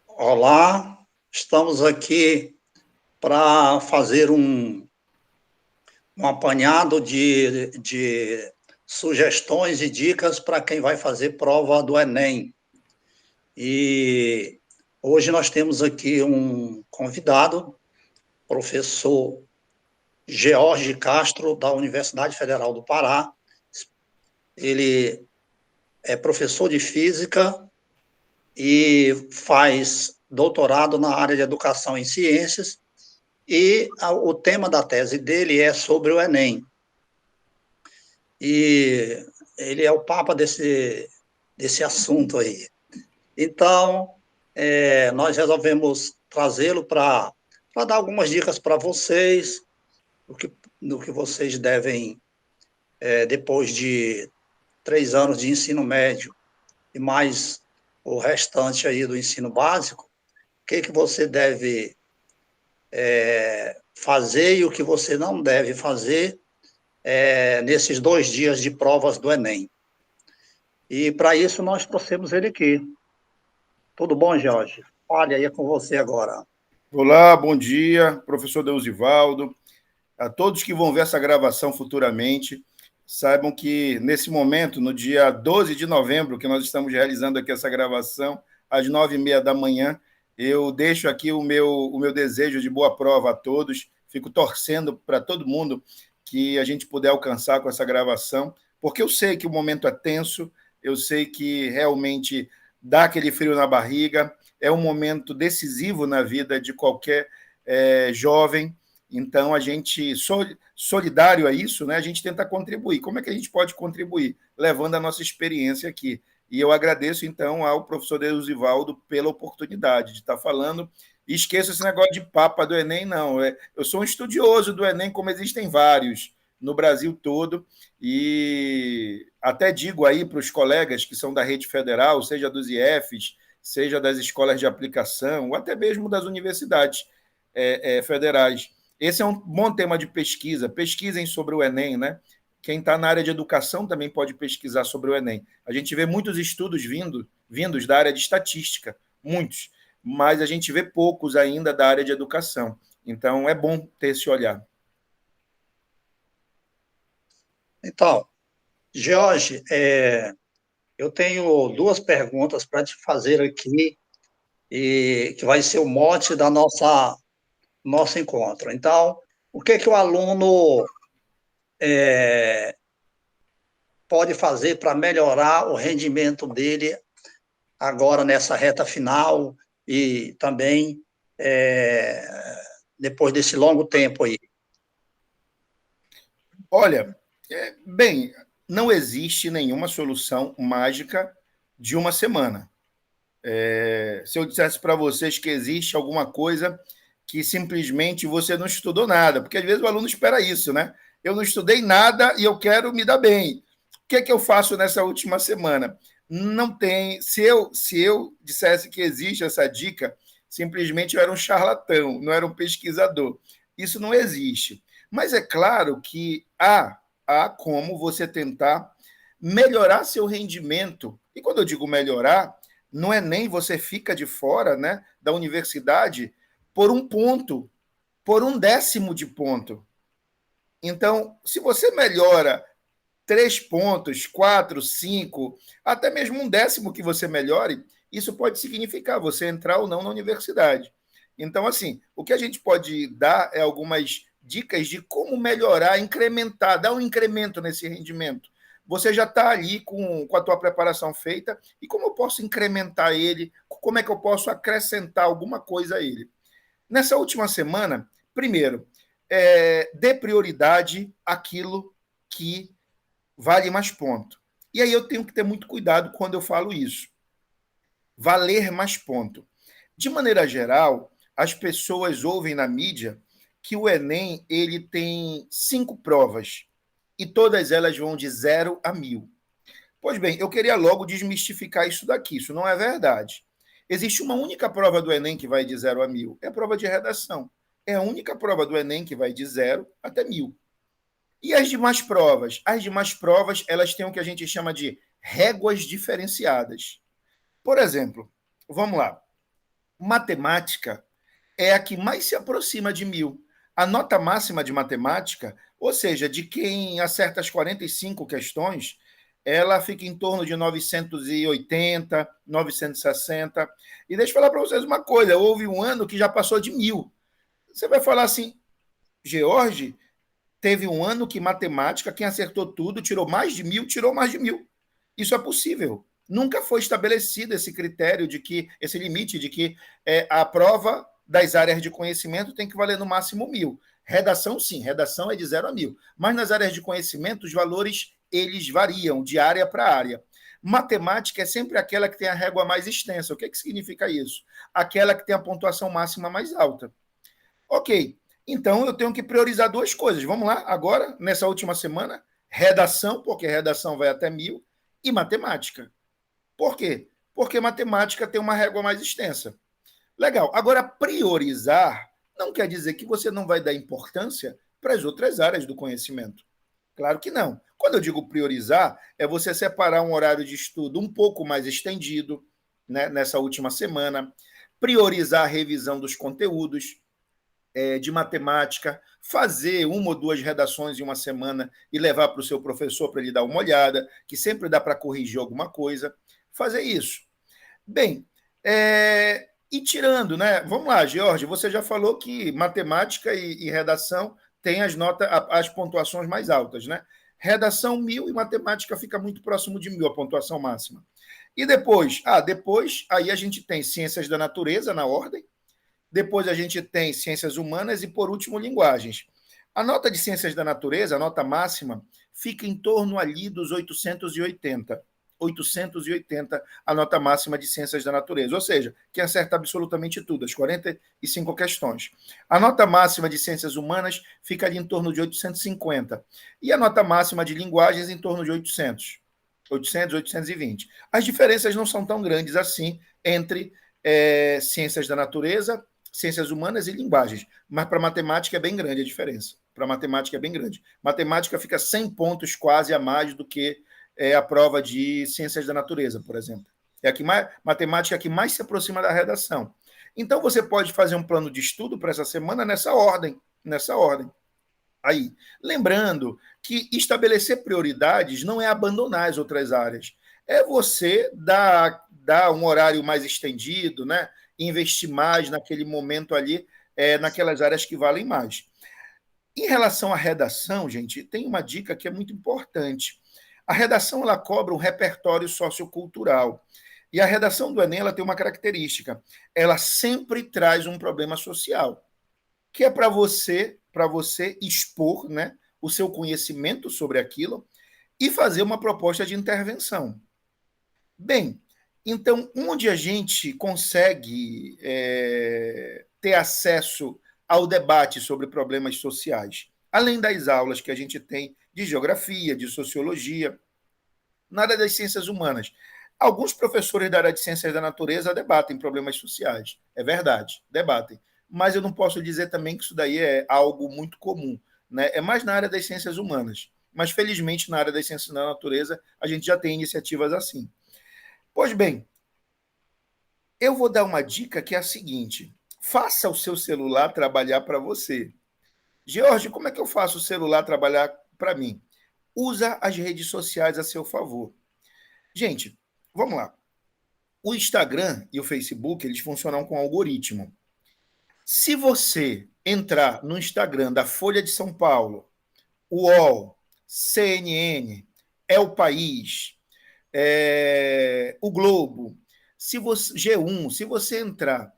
Olá, estamos aqui para fazer um apanhado de sugestões e dicas para quem vai fazer prova do Enem. E hoje nós temos aqui um convidado, professor George Castro, da Universidade Federal do Pará. Ele é professor de física e faz doutorado na área de educação em ciências, e o tema da tese dele é sobre o Enem. E ele é o papa desse assunto aí. Então, nós resolvemos trazê-lo para dar algumas dicas para vocês, do que vocês devem, depois de 3 anos de ensino médio e mais o restante aí do ensino básico, o que você deve fazer e o que você não deve fazer nesses 2 dias de provas do Enem. E para isso nós trouxemos ele aqui. Tudo bom, Jorge? Olha aí, é com você agora. Olá, bom dia, professor Deusivaldo. A todos que vão ver essa gravação futuramente, saibam que nesse momento, no dia 12 de novembro, que nós estamos realizando aqui essa gravação, às 9h30 da manhã, eu deixo aqui o meu desejo de boa prova a todos, fico torcendo para todo mundo que a gente puder alcançar com essa gravação, porque eu sei que o momento é tenso, eu sei que realmente dá aquele frio na barriga, é um momento decisivo na vida de qualquer jovem. Então, a gente, solidário a isso, né, a gente tenta contribuir. Como é que a gente pode contribuir? Levando a nossa experiência aqui. E eu agradeço, então, ao professor Deusivaldo pela oportunidade de estar falando. E esqueça esse negócio de papa do Enem, não. Eu sou um estudioso do Enem, como existem vários no Brasil todo, e até digo aí para os colegas que são da rede federal, seja dos IFs, seja das escolas de aplicação, ou até mesmo das universidades federais. Esse é um bom tema de pesquisa. Pesquisem sobre o Enem, né? Quem está na área de educação também pode pesquisar sobre o Enem. A gente vê muitos estudos vindos da área de estatística, muitos, mas a gente vê poucos ainda da área de educação. Então, é bom ter esse olhar. Então, Jorge, eu tenho 2 perguntas para te fazer aqui, e que vai ser o mote da nosso encontro. Então, o que o aluno pode fazer para melhorar o rendimento dele agora nessa reta final e também depois desse longo tempo aí? Olha, bem, não existe nenhuma solução mágica de uma semana. Se eu dissesse para vocês que existe alguma coisa que simplesmente você não estudou nada, porque às vezes o aluno espera isso, né? Eu não estudei nada e eu quero me dar bem. O que é que eu faço nessa última semana? Não tem. Se eu dissesse que existe essa dica, simplesmente eu era um charlatão, não era um pesquisador. Isso não existe. Mas é claro que há como você tentar melhorar seu rendimento. E quando eu digo melhorar, no Enem você fica de fora, né, da universidade por 1 ponto, por 1/10 de ponto. Então, se você melhora 3 pontos, 4, 5, até mesmo 1/10 que você melhore, isso pode significar você entrar ou não na universidade. Então, assim, o que a gente pode dar é algumas dicas de como melhorar, incrementar, dar um incremento nesse rendimento. Você já está ali com a tua preparação feita, e como eu posso incrementar ele? Como é que eu posso acrescentar alguma coisa a ele? Nessa última semana, primeiro, dê prioridade àquilo que vale mais ponto. E aí eu tenho que ter muito cuidado quando eu falo isso. Valer mais ponto. De maneira geral, as pessoas ouvem na mídia que o Enem ele tem 5 provas e todas elas vão de 0 a 1.000. Pois bem, eu queria logo desmistificar isso daqui. Isso não é verdade. Existe uma única prova do Enem que vai de 0 a 1.000. É a prova de redação. É a única prova do Enem que vai de 0 até 1.000. E as demais provas? As demais provas, elas têm o que a gente chama de réguas diferenciadas. Por exemplo, vamos lá. Matemática é a que mais se aproxima de 1.000. A nota máxima de matemática, ou seja, de quem acerta as 45 questões, ela fica em torno de 980, 960. E deixa eu falar para vocês uma coisa: houve um ano que já passou de 1.000. Você vai falar assim, George, teve um ano que matemática, quem acertou tudo, tirou mais de 1.000, tirou mais de 1.000. Isso é possível. Nunca foi estabelecido esse critério de que, esse limite de que a prova das áreas de conhecimento tem que valer no máximo 1.000. Redação, sim, redação é de 0 a 1.000. Mas nas áreas de conhecimento, os valores, eles variam de área para área. Matemática é sempre aquela que tem a régua mais extensa. O que significa isso? Aquela que tem a pontuação máxima mais alta. Ok, então eu tenho que priorizar duas coisas. Vamos lá, agora, nessa última semana, redação, porque redação vai até 1.000, e matemática. Por quê? Porque matemática tem uma régua mais extensa. Legal. Agora, priorizar não quer dizer que você não vai dar importância para as outras áreas do conhecimento. Claro que não. Quando eu digo priorizar, é você separar um horário de estudo um pouco mais estendido, né, nessa última semana, priorizar a revisão dos conteúdos de matemática, fazer uma ou duas redações em uma semana e levar para o seu professor para ele dar uma olhada, que sempre dá para corrigir alguma coisa. Fazer isso. Bem, e tirando, né? Vamos lá, George, você já falou que matemática e redação têm as pontuações mais altas, né? Redação 1.000 e matemática fica muito próximo de 1.000, a pontuação máxima. E depois? Depois aí a gente tem ciências da natureza na ordem, depois a gente tem ciências humanas e, por último, linguagens. A nota de ciências da natureza, a nota máxima, fica em torno ali dos 880. 880 a nota máxima de ciências da natureza, ou seja, que acerta absolutamente tudo, as 45 questões. A nota máxima de ciências humanas fica ali em torno de 850. E a nota máxima de linguagens em torno de 800. 800, 820. As diferenças não são tão grandes assim entre ciências da natureza, ciências humanas e linguagens. Mas para matemática é bem grande a diferença. Para matemática é bem grande. Matemática fica 100 pontos quase a mais do que a prova de ciências da natureza, por exemplo. É a que mais, matemática é a que mais se aproxima da redação. Então, você pode fazer um plano de estudo para essa semana nessa ordem. Aí, lembrando que estabelecer prioridades não é abandonar as outras áreas. É você dar um horário mais estendido, né? Investir mais naquele momento ali, naquelas áreas que valem mais. Em relação à redação, gente, tem uma dica que é muito importante. A redação ela cobra um repertório sociocultural. E a redação do Enem ela tem uma característica. Ela sempre traz um problema social, que é para você expor, né, o seu conhecimento sobre aquilo e fazer uma proposta de intervenção. Bem, então, onde a gente consegue ter acesso ao debate sobre problemas sociais, além das aulas que a gente tem de geografia, de sociologia, na área das ciências humanas. Alguns professores da área de ciências da natureza debatem problemas sociais, é verdade, debatem. Mas eu não posso dizer também que isso daí é algo muito comum, né? É mais na área das ciências humanas. Mas, felizmente, na área das ciências da natureza, a gente já tem iniciativas assim. Pois bem, eu vou dar uma dica que é a seguinte: faça o seu celular trabalhar para você. George, como é que eu faço o celular trabalhar para mim? Usa as redes sociais a seu favor. Gente, vamos lá. O Instagram e o Facebook, eles funcionam com algoritmo. Se você entrar no Instagram da Folha de São Paulo, UOL, CNN, É o País, o Globo, G1, se você entrar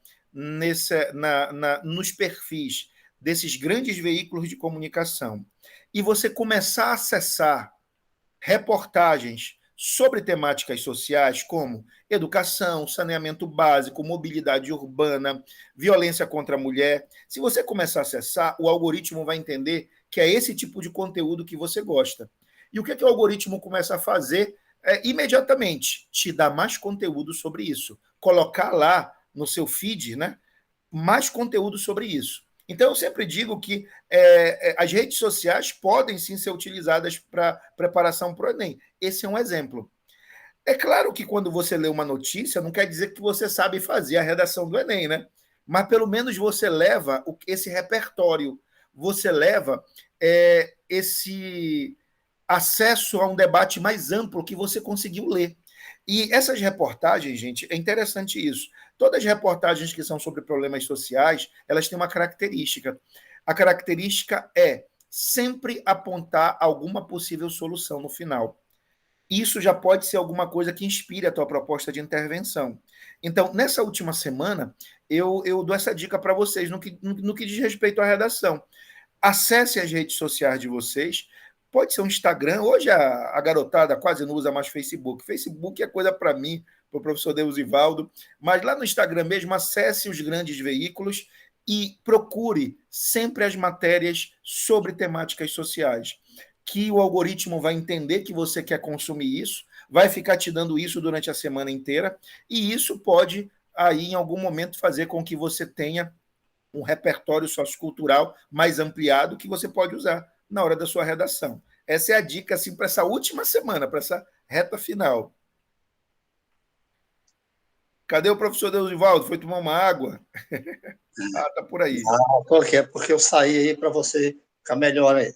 nos perfis desses grandes veículos de comunicação e você começar a acessar reportagens sobre temáticas sociais como educação, saneamento básico, mobilidade urbana, violência contra a mulher, se você começar a acessar, o algoritmo vai entender que é esse tipo de conteúdo que você gosta. E o que o algoritmo começa a fazer? Imediatamente te dar mais conteúdo sobre isso. Colocar lá no seu feed, né, mais conteúdo sobre isso. Então, eu sempre digo que as redes sociais podem sim ser utilizadas para preparação para o Enem. Esse é um exemplo. É claro que quando você lê uma notícia, não quer dizer que você sabe fazer a redação do Enem, né? Mas pelo menos você leva esse repertório, você leva esse acesso a um debate mais amplo que você conseguiu ler. E essas reportagens, gente, é interessante isso. Todas as reportagens que são sobre problemas sociais, elas têm uma característica. A característica é sempre apontar alguma possível solução no final. Isso já pode ser alguma coisa que inspire a tua proposta de intervenção. Então, nessa última semana, eu dou essa dica para vocês no que diz respeito à redação. Acesse as redes sociais de vocês. Pode ser um Instagram. Hoje a garotada quase não usa mais Facebook. Facebook é coisa para mim, para o professor Deusivaldo. Mas lá no Instagram mesmo, acesse os grandes veículos e procure sempre as matérias sobre temáticas sociais. Que o algoritmo vai entender que você quer consumir isso, vai ficar te dando isso durante a semana inteira, e isso pode, aí, em algum momento, fazer com que você tenha um repertório sociocultural mais ampliado que você pode usar na hora da sua redação. Essa é a dica assim, para essa última semana, para essa reta final. Cadê o professor Deusivaldo? Foi tomar uma água? Ah, tá por aí. Ah, porque eu saí aí para você ficar melhor aí.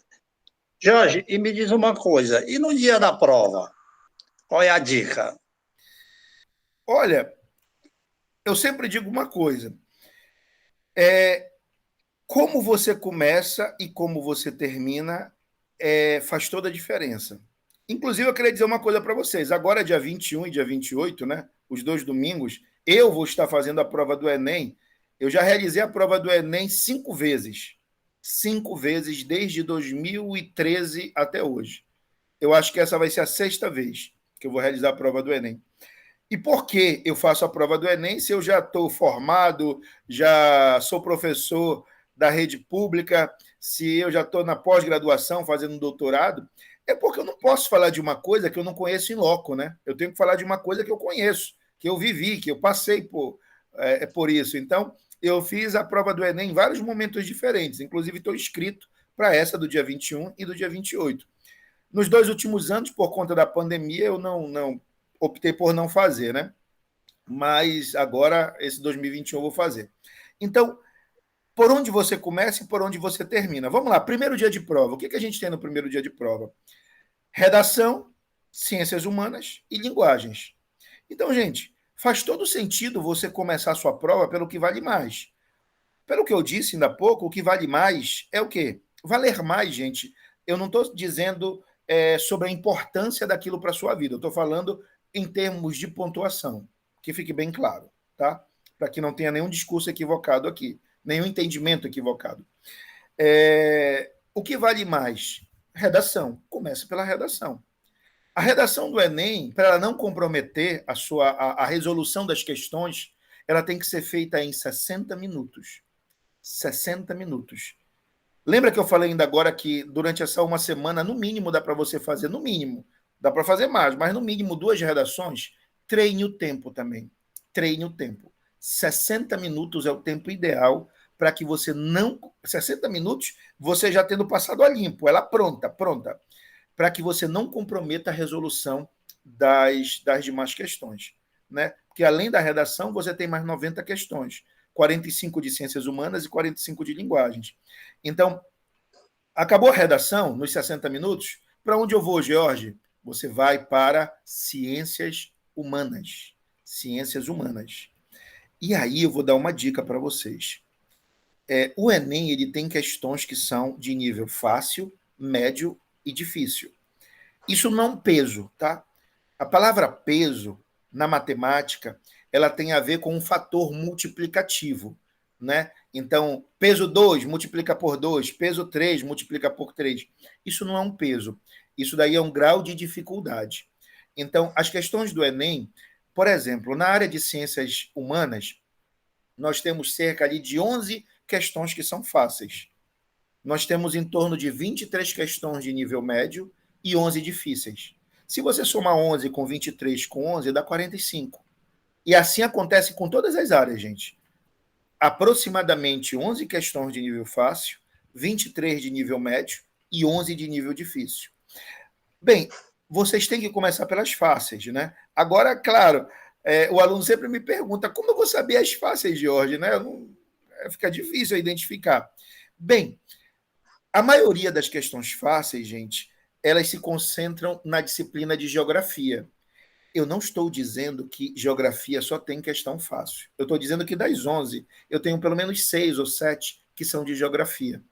Jorge, e me diz uma coisa, e no dia da prova, qual é a dica? Olha, eu sempre digo uma coisa. Como você começa e como você termina faz toda a diferença. Inclusive, eu queria dizer uma coisa para vocês. Agora, dia 21 e dia 28, né, os 2 domingos, eu vou estar fazendo a prova do Enem. Eu já realizei a prova do Enem 5 vezes. 5 vezes desde 2013 até hoje. Eu acho que essa vai ser a 6ª vez que eu vou realizar a prova do Enem. E por que eu faço a prova do Enem se eu já estou formado, já sou professor da rede pública, se eu já estou na pós-graduação fazendo um doutorado? É porque eu não posso falar de uma coisa que eu não conheço em loco, né? Eu tenho que falar de uma coisa que eu conheço, que eu vivi, que eu passei por isso. Então, eu fiz a prova do Enem em vários momentos diferentes, inclusive estou inscrito para essa do dia 21 e do dia 28. Nos 2 últimos anos, por conta da pandemia, eu não optei por não fazer, né? Mas agora, esse 2021, eu vou fazer. Então, por onde você começa e por onde você termina? Vamos lá, primeiro dia de prova. O que a gente tem no primeiro dia de prova? Redação, ciências humanas e linguagens. Então, gente, faz todo sentido você começar a sua prova pelo que vale mais. Pelo que eu disse ainda há pouco, o que vale mais é o quê? Valer mais, gente. Eu não estou dizendo sobre a importância daquilo para a sua vida. Eu estou falando em termos de pontuação. Que fique bem claro, tá? Para que não tenha nenhum discurso equivocado aqui, nenhum entendimento equivocado. O que vale mais? Redação. Começa pela redação. A redação do Enem, para ela não comprometer a resolução das questões, ela tem que ser feita em 60 minutos. 60 minutos. Lembra que eu falei ainda agora que durante essa uma semana, no mínimo, dá para você fazer, no mínimo, dá para fazer mais, mas no mínimo 2 redações? Treine o tempo também. Treine o tempo. 60 minutos é o tempo ideal para que você não. 60 minutos, você já tendo passado a limpo, ela pronta, para que você não comprometa a resolução das demais questões. Né? Porque além da redação, você tem mais 90 questões. 45 de ciências humanas e 45 de linguagens. Então, acabou a redação nos 60 minutos? Para onde eu vou, George? Você vai para ciências humanas. Ciências humanas. E aí eu vou dar uma dica para vocês. O Enem ele tem questões que são de nível fácil, médio e difícil. Isso não é um peso, tá? A palavra peso, na matemática, ela tem a ver com um fator multiplicativo, né? Então, peso 2 multiplica por 2, peso 3 multiplica por 3. Isso não é um peso. Isso daí é um grau de dificuldade. Então, as questões do Enem, por exemplo, na área de ciências humanas, nós temos cerca ali de 11 questões que são fáceis. Nós temos em torno de 23 questões de nível médio e 11 difíceis. Se você somar 11 com 23 com 11, dá 45. E assim acontece com todas as áreas, gente. Aproximadamente 11 questões de nível fácil, 23 de nível médio e 11 de nível difícil. Bem, vocês têm que começar pelas fáceis, né? Agora, claro, o aluno sempre me pergunta como eu vou saber as fáceis, Jorge, né? Fica difícil identificar. Bem, a maioria das questões fáceis, gente, elas se concentram na disciplina de geografia. Eu não estou dizendo que geografia só tem questão fácil. Eu estou dizendo que das 11, eu tenho pelo menos 6 ou 7 que são de geografia.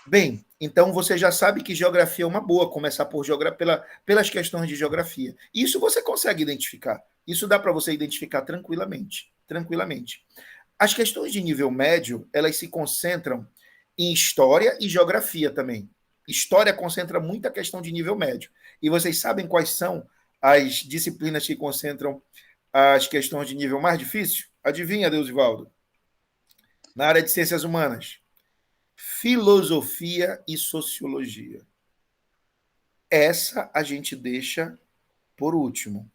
Bem, então você já sabe que geografia é uma boa, começar por pelas questões de geografia. Isso você consegue identificar. Isso dá para você identificar tranquilamente. Tranquilamente. As questões de nível médio, elas se concentram em história e geografia também. História concentra muita questão de nível médio. E vocês sabem quais são as disciplinas que concentram as questões de nível mais difícil? Adivinha, Deusivaldo? Na área de ciências humanas. Filosofia e sociologia. Essa a gente deixa por último.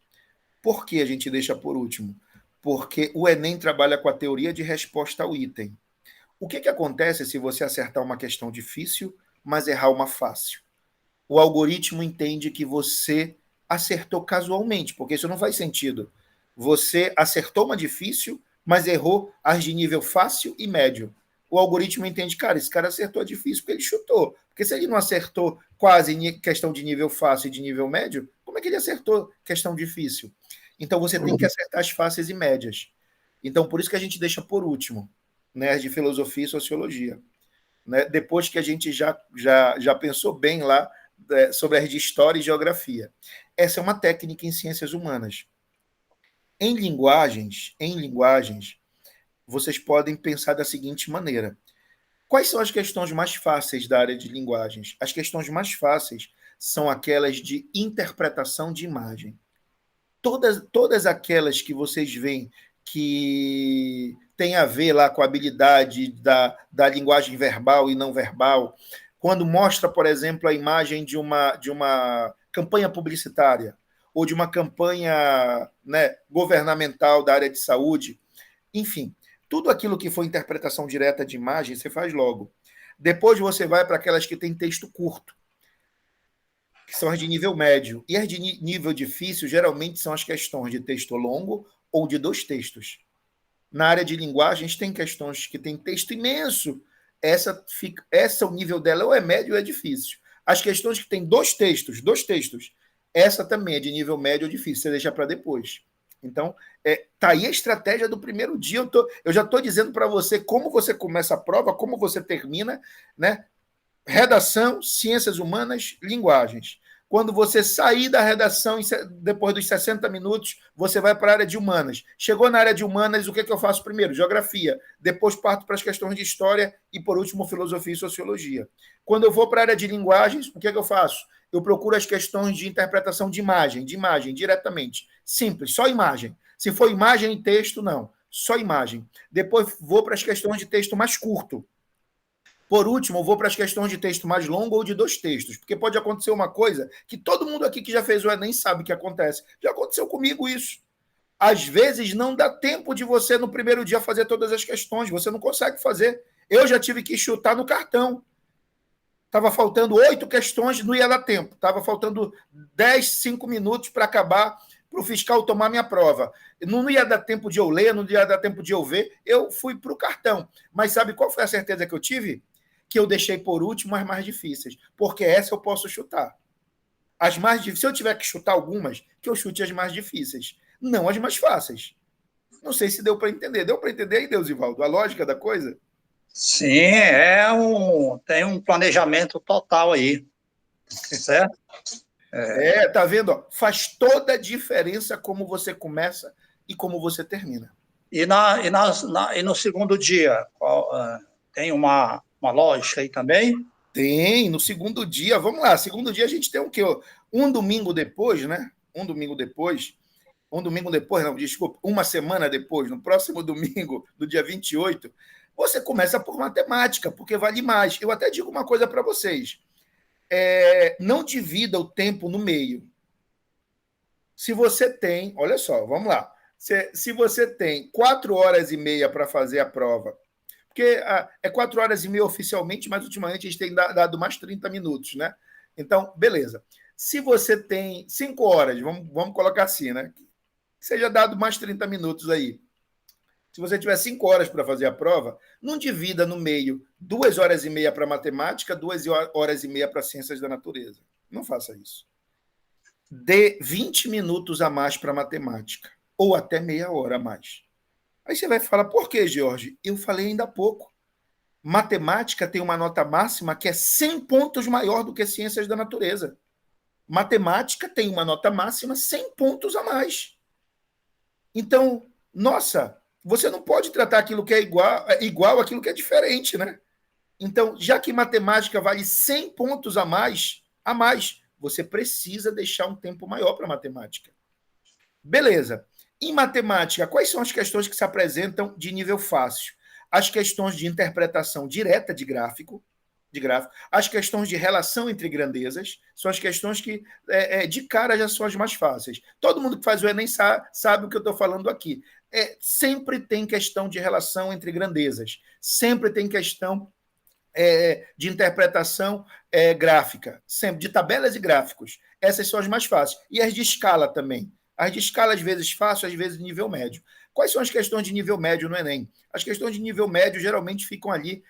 Por que a gente deixa por último? Porque o Enem trabalha com a teoria de resposta ao item. O que acontece se você acertar uma questão difícil, mas errar uma fácil? O algoritmo entende que você acertou casualmente, porque isso não faz sentido. Você acertou uma difícil, mas errou as de nível fácil e médio. O algoritmo entende, cara, esse cara acertou a difícil porque ele chutou. Porque se ele não acertou quase questão de nível fácil e de nível médio, como é que ele acertou questão difícil? Então você tem que acertar as fáceis e médias. Então por isso que a gente deixa por último, né, as de filosofia e sociologia. Né? Depois que a gente já pensou bem lá sobre as de história e geografia. Essa é uma técnica em ciências humanas. Em linguagens, vocês podem pensar da seguinte maneira. Quais são as questões mais fáceis da área de linguagens? As questões mais fáceis são aquelas de interpretação de imagem. Todas aquelas que vocês veem que tem a ver lá com a habilidade da linguagem verbal e não verbal, quando mostra, por exemplo, a imagem de uma campanha publicitária ou de uma campanha, né, governamental da área de saúde, enfim, tudo aquilo que for interpretação direta de imagem, você faz logo. Depois você vai para aquelas que têm texto curto, que são as de nível médio. E as de nível difícil, geralmente, são as questões de texto longo ou de 2 textos. Na área de linguagens, tem questões que têm texto imenso. Essa, o nível dela ou é médio ou é difícil. As questões que têm 2 textos, essa também é de nível médio ou difícil. Você deixa para depois. Então, tá aí a estratégia do primeiro dia. Eu já estou dizendo para você como você começa a prova, como você termina, né? Redação, ciências humanas, linguagens. Quando você sair da redação, depois dos 60 minutos, você vai para a área de humanas. Chegou na área de humanas, o que eu faço primeiro? Geografia. Depois parto para as questões de história e, por último, filosofia e sociologia. Quando eu vou para a área de linguagens, o que eu faço? Eu procuro as questões de interpretação de imagem diretamente. Simples, só imagem. Se for imagem e texto, não. Só imagem. Depois vou para as questões de texto mais curto. Por último, eu vou para as questões de texto mais longo ou de 2 textos, porque pode acontecer uma coisa que todo mundo aqui que já fez o Enem sabe que acontece. Já aconteceu comigo isso. Às vezes não dá tempo de você, no primeiro dia, fazer todas as questões. Você não consegue fazer. Eu já tive que chutar no cartão. Estava faltando 8 questões, não ia dar tempo. Estava faltando 10, 5 minutos para acabar, para o fiscal tomar minha prova. Não ia dar tempo de eu ler, não ia dar tempo de eu ver. Eu fui para o cartão. Mas sabe qual foi a certeza que eu tive? Que eu deixei por último as mais difíceis, porque essa eu posso chutar. As mais difíceis, se eu tiver que chutar algumas, que eu chute as mais difíceis, não as mais fáceis. Não sei se deu para entender. Deu para entender aí, Deusivaldo, a lógica da coisa? Sim, tem um planejamento total aí, certo? Tá vendo? Ó, faz toda a diferença como você começa e como você termina. E no segundo dia, tem uma lógica aí também? Tem, no segundo dia, vamos lá, segundo dia a gente tem o quê? Um domingo depois, né? Um domingo depois, não, desculpa, uma semana depois, no próximo domingo, do dia 28, você começa por matemática, porque vale mais. Eu até digo uma coisa para vocês. Não divida o tempo no meio. Se você tem, olha só, vamos lá. Se você tem 4 horas e meia para fazer a prova, porque é 4 horas e meia oficialmente, mas ultimamente a gente tem dado mais 30 minutos, né? Então, beleza. Se você tem 5 horas, vamos colocar assim, né? Que seja dado mais 30 minutos aí. Se você tiver 5 horas para fazer a prova, não divida no meio 2 horas e meia para matemática, 2 horas e meia para ciências da natureza. Não faça isso. Dê 20 minutos a mais para matemática, ou até meia hora a mais. Aí você vai falar, por que, Jorge? Eu falei ainda há pouco. Matemática tem uma nota máxima que é 100 pontos maior do que ciências da natureza. Matemática tem uma nota máxima 100 pontos a mais. Então, nossa, você não pode tratar aquilo que é igual àquilo que é diferente, né? Então, já que matemática vale 100 pontos a mais, você precisa deixar um tempo maior para matemática. Beleza. Em matemática, quais são as questões que se apresentam de nível fácil? As questões de interpretação direta de gráfico, as questões de relação entre grandezas, são as questões que, de cara, já são as mais fáceis. Todo mundo que faz o Enem sabe o que eu estou falando aqui. Sempre tem questão de relação entre grandezas, sempre tem questão de interpretação gráfica, sempre, de tabelas e gráficos. Essas são as mais fáceis. E as de escala também. As de escala, às vezes, fácil, às vezes, nível médio. Quais são as questões de nível médio no Enem? As questões de nível médio geralmente ficam ali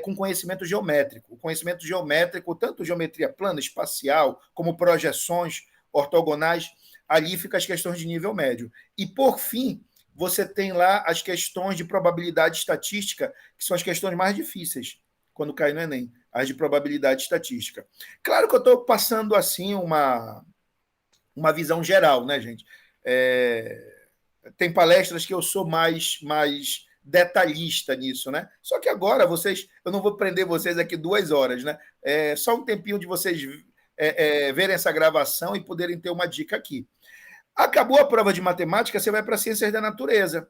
com conhecimento geométrico. O conhecimento geométrico, tanto geometria plana, espacial, como projeções ortogonais, ali ficam as questões de nível médio. E, por fim, você tem lá as questões de probabilidade estatística, que são as questões mais difíceis quando cai no Enem, as de probabilidade estatística. Claro que eu estou passando assim uma visão geral, né, gente? Tem palestras que eu sou mais detalhista nisso, né? Só que agora eu não vou prender vocês aqui 2 horas, né? Só um tempinho de vocês verem essa gravação e poderem ter uma dica aqui. Acabou a prova de matemática, você vai para ciências da natureza.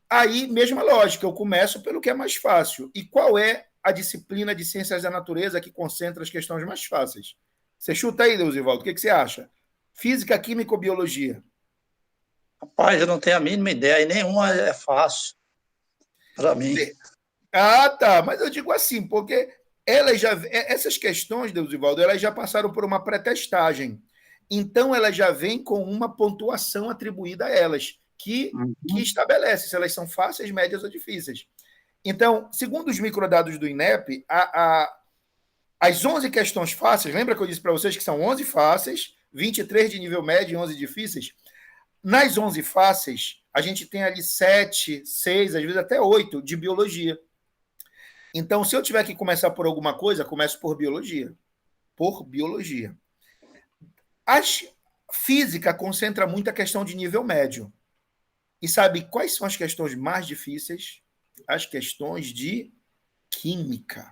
Aí, mesma lógica, eu começo pelo que é mais fácil. E qual é a disciplina de ciências da natureza que concentra as questões mais fáceis? Você chuta aí, Deusivaldo, o que você acha? Física, química ou biologia? Rapaz, eu não tenho a mínima ideia, e nenhuma é fácil para mim. Ah, tá, mas eu digo assim, porque essas questões, Deusivaldo, elas já passaram por uma pré-testagem. Então, elas já vêm com uma pontuação atribuída a elas, que estabelece se elas são fáceis, médias ou difíceis. Então, segundo os microdados do INEP, as 11 questões fáceis, lembra que eu disse para vocês que são 11 fáceis, 23 de nível médio e 11 difíceis? Nas 11 fáceis, a gente tem ali 7, 6, às vezes até 8 de biologia. Então, se eu tiver que começar por alguma coisa, começo por biologia. Por biologia. A física concentra muito a questão de nível médio. E sabe quais são as questões mais difíceis? As questões de química.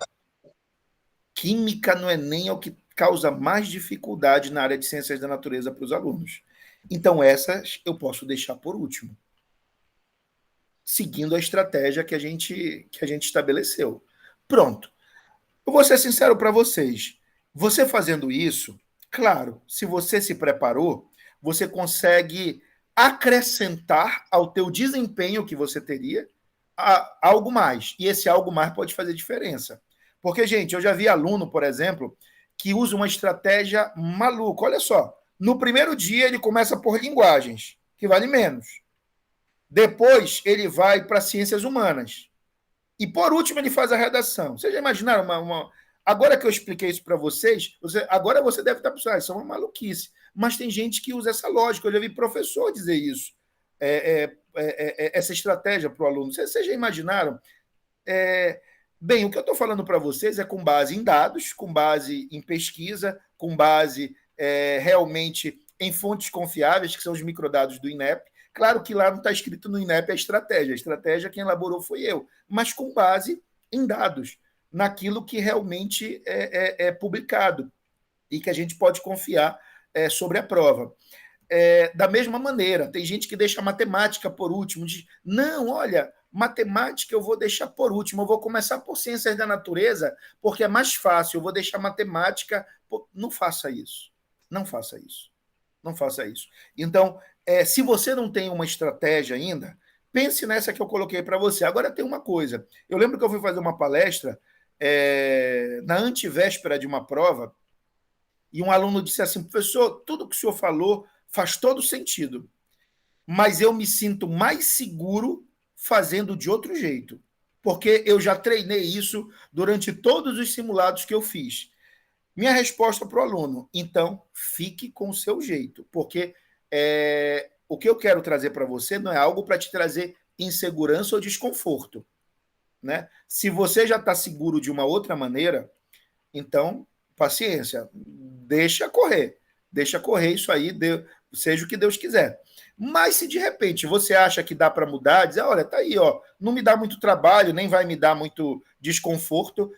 Química no Enem é o que causa mais dificuldade na área de ciências da natureza para os alunos. Então, essas eu posso deixar por último, seguindo a estratégia que a gente estabeleceu. Pronto. Eu vou ser sincero para vocês. Você fazendo isso, claro, se você se preparou, você consegue acrescentar ao teu desempenho que você teria algo mais. E esse algo mais pode fazer diferença. Porque, gente, eu já vi aluno, por exemplo, que usa uma estratégia maluca. Olha só, no primeiro dia ele começa por linguagens, que vale menos. Depois ele vai para ciências humanas. E por último ele faz a redação. Vocês já imaginaram Agora que eu expliquei isso para vocês, agora você deve estar pensando, isso é uma maluquice. Mas tem gente que usa essa lógica. Eu já vi professor dizer isso. Essa estratégia para o aluno. Vocês já imaginaram? Bem, o que eu estou falando para vocês é com base em dados, com base em pesquisa, com base realmente em fontes confiáveis, que são os microdados do INEP. Claro que lá não está escrito no INEP a estratégia quem elaborou foi eu, mas com base em dados, naquilo que realmente é publicado e que a gente pode confiar sobre a prova. Da mesma maneira, tem gente que deixa a matemática por último, diz, não, olha, matemática eu vou deixar por último, eu vou começar por ciências da natureza, porque é mais fácil, eu vou deixar matemática... Não faça isso. Não faça isso. Não faça isso. Então, se você não tem uma estratégia ainda, pense nessa que eu coloquei para você. Agora tem uma coisa. Eu lembro que eu fui fazer uma palestra na antivéspera de uma prova e um aluno disse assim: professor, tudo que o senhor falou faz todo sentido, mas eu me sinto mais seguro fazendo de outro jeito, porque eu já treinei isso durante todos os simulados que eu fiz. Minha resposta para o aluno: então, fique com o seu jeito, porque o que eu quero trazer para você não é algo para te trazer insegurança ou desconforto, né? Se você já está seguro de uma outra maneira, então, paciência, deixa correr isso aí, seja o que Deus quiser. Mas se de repente você acha que dá para mudar, dizer: olha, tá aí, ó, não me dá muito trabalho, nem vai me dar muito desconforto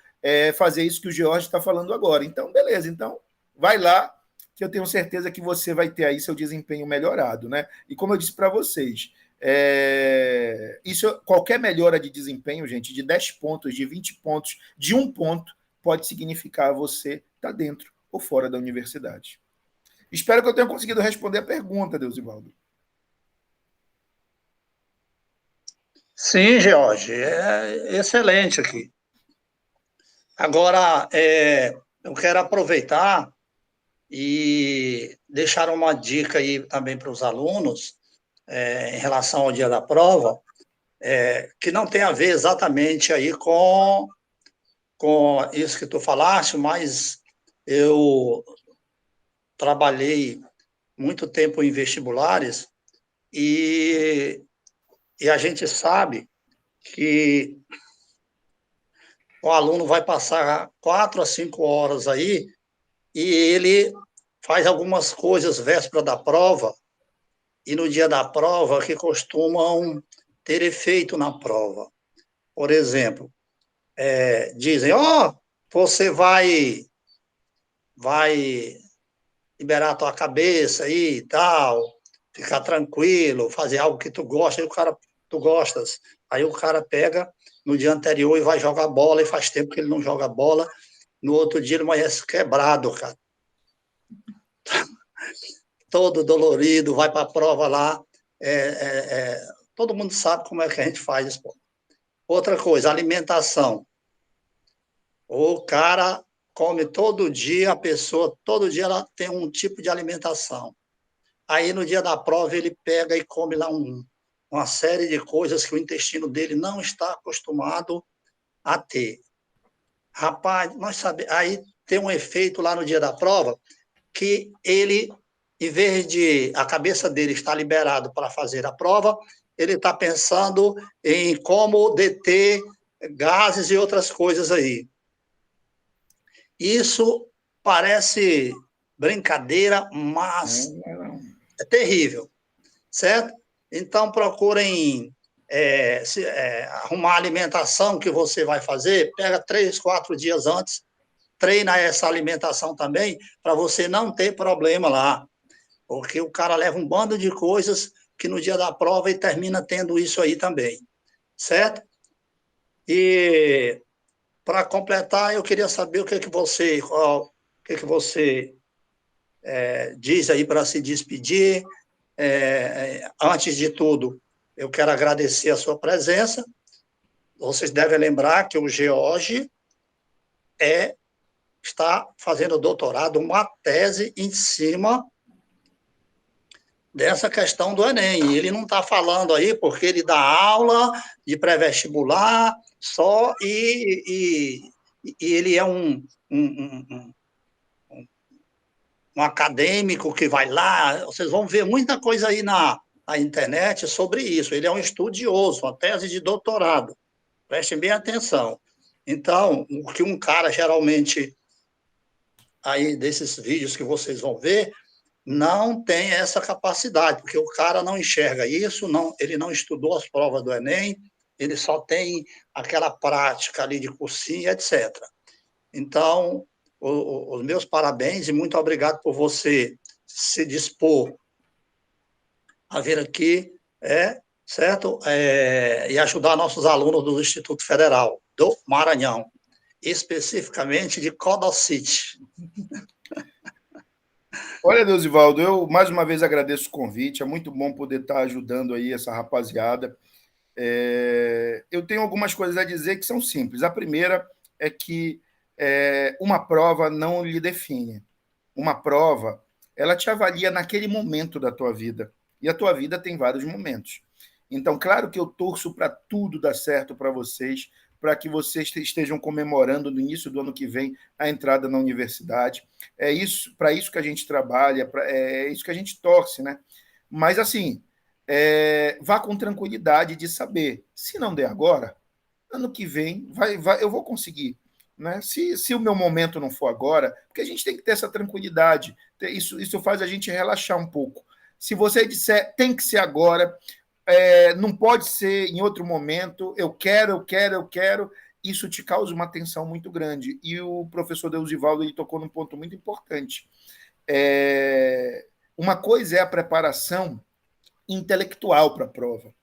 fazer isso que o George está falando agora. Então, beleza, então vai lá, que eu tenho certeza que você vai ter aí seu desempenho melhorado, né? E como eu disse para vocês, qualquer melhora de desempenho, gente, de 10 pontos, de 20 pontos, de 1 ponto, pode significar você estar dentro ou fora da universidade. Espero que eu tenha conseguido responder a pergunta, Deusivaldo. Sim, George, é excelente aqui. Agora, eu quero aproveitar e deixar uma dica aí também para os alunos, em relação ao dia da prova, que não tem a ver exatamente aí com isso que tu falaste, mas eu trabalhei muito tempo em vestibulares e, e a gente sabe que o aluno vai passar 4 a 5 horas aí e ele faz algumas coisas véspera da prova e no dia da prova que costumam ter efeito na prova. Por exemplo, dizem: ó, você vai liberar a tua cabeça aí e tal, ficar tranquilo, fazer algo que tu gosta, tu gostas. Aí o cara pega no dia anterior e vai jogar bola, e faz tempo que ele não joga bola, no outro dia ele amanhece quebrado, cara. Todo dolorido, vai para a prova lá. Todo mundo sabe como é que a gente faz isso. Outra coisa, alimentação. O cara come todo dia, a pessoa, todo dia ela tem um tipo de alimentação. Aí no dia da prova ele pega e come lá uma série de coisas que o intestino dele não está acostumado a ter. Rapaz, nós sabemos, aí tem um efeito lá no dia da prova que ele, em vez de a cabeça dele estar liberado para fazer a prova, ele está pensando em como deter gases e outras coisas aí. Isso parece brincadeira, mas é terrível, certo? Então, procurem arrumar a alimentação que você vai fazer, pega 3, 4 dias antes, treina essa alimentação também, para você não ter problema lá, porque o cara leva um bando de coisas que no dia da prova ele termina tendo isso aí também, certo? E para completar, eu queria saber o que que você diz aí para se despedir. Antes de tudo, eu quero agradecer a sua presença. Vocês devem lembrar que o George está fazendo doutorado, uma tese em cima dessa questão do Enem. Ele não está falando aí porque ele dá aula de pré-vestibular só e ele é um, um acadêmico que vai lá. Vocês vão ver muita coisa aí na internet sobre isso. Ele é um estudioso, uma tese de doutorado. Prestem bem atenção. Então, o que um cara geralmente, aí desses vídeos que vocês vão ver, não tem essa capacidade, porque o cara não enxerga isso, ele não estudou as provas do Enem, ele só tem aquela prática ali de cursinho, etc. Então, os meus parabéns e muito obrigado por você se dispor a vir aqui, certo? E ajudar nossos alunos do Instituto Federal do Maranhão, especificamente de Codocite. Olha, Deusivaldo, eu mais uma vez agradeço o convite, é muito bom poder estar ajudando aí essa rapaziada. Eu tenho algumas coisas a dizer que são simples. A primeira é que uma prova não lhe define. uma prova, ela te avalia naquele momento da tua vida. E a tua vida tem vários momentos. Então, claro que eu torço para tudo dar certo para vocês, para que vocês estejam comemorando no início do ano que vem a entrada na universidade. É isso, para isso que a gente trabalha, é isso que a gente torce, né? Mas assim, vá com tranquilidade de saber, se não der agora, ano que vem eu vou conseguir. Né? Se o meu momento não for agora, porque a gente tem que ter essa tranquilidade, isso faz a gente relaxar um pouco. Se você disser tem que ser agora, não pode ser em outro momento, eu quero, isso te causa uma tensão muito grande. E o professor Deusivaldo ele tocou num ponto muito importante. Uma coisa é a preparação intelectual para a prova,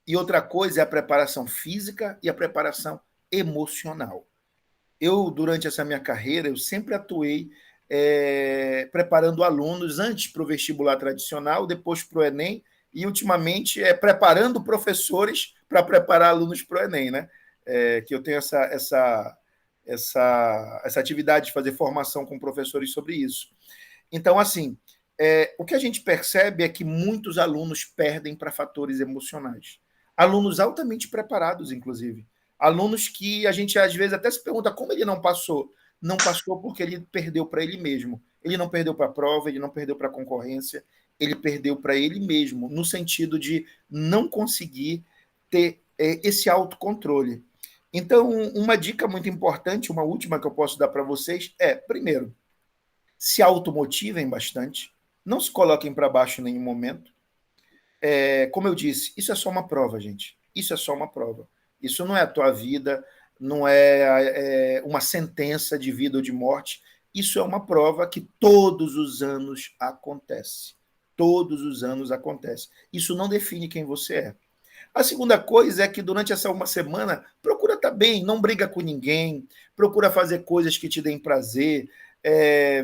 e outra coisa é a preparação física e a preparação emocional. Eu, durante essa minha carreira, eu sempre atuei preparando alunos antes para o vestibular tradicional, depois para o Enem, e ultimamente preparando professores para preparar alunos para o Enem, né? Que eu tenho essa atividade de fazer formação com professores sobre isso. Então, assim, o que a gente percebe é que muitos alunos perdem para fatores emocionais. Alunos altamente preparados, inclusive. Alunos que a gente, às vezes, até se pergunta como ele não passou. Não passou porque ele perdeu para ele mesmo. Ele não perdeu para a prova, ele não perdeu para a concorrência, ele perdeu para ele mesmo, no sentido de não conseguir ter esse autocontrole. Então, uma dica muito importante, uma última que eu posso dar para vocês primeiro, se automotivem bastante, não se coloquem para baixo em nenhum momento. Como eu disse, isso é só uma prova, gente. Isso é só uma prova. Isso não é a tua vida, não é uma sentença de vida ou de morte. Isso é uma prova que todos os anos acontece. Todos os anos acontece. Isso não define quem você é. A segunda coisa é que durante essa uma semana, procura estar bem, não briga com ninguém, procura fazer coisas que te deem prazer,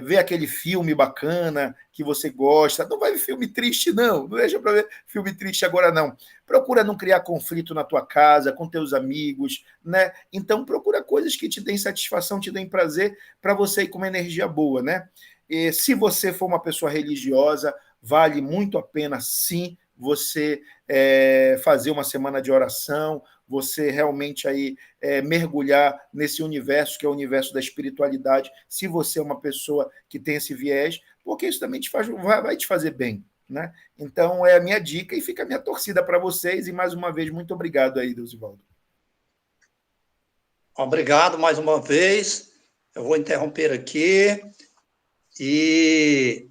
ver aquele filme bacana que você gosta. Não vai ver filme triste, não. Não deixa para ver filme triste agora, não. Procura não criar conflito na tua casa, com teus amigos, né? Então, procura coisas que te deem satisfação, te deem prazer, para você ir com uma energia boa, né? E se você for uma pessoa religiosa, vale muito a pena, sim, você fazer uma semana de oração, você realmente aí mergulhar nesse universo que é o universo da espiritualidade, se você é uma pessoa que tem esse viés, porque isso também vai te fazer bem, né? Então é a minha dica e fica a minha torcida para vocês, e mais uma vez, muito obrigado aí, Deusivaldo. Obrigado mais uma vez. Eu vou interromper aqui e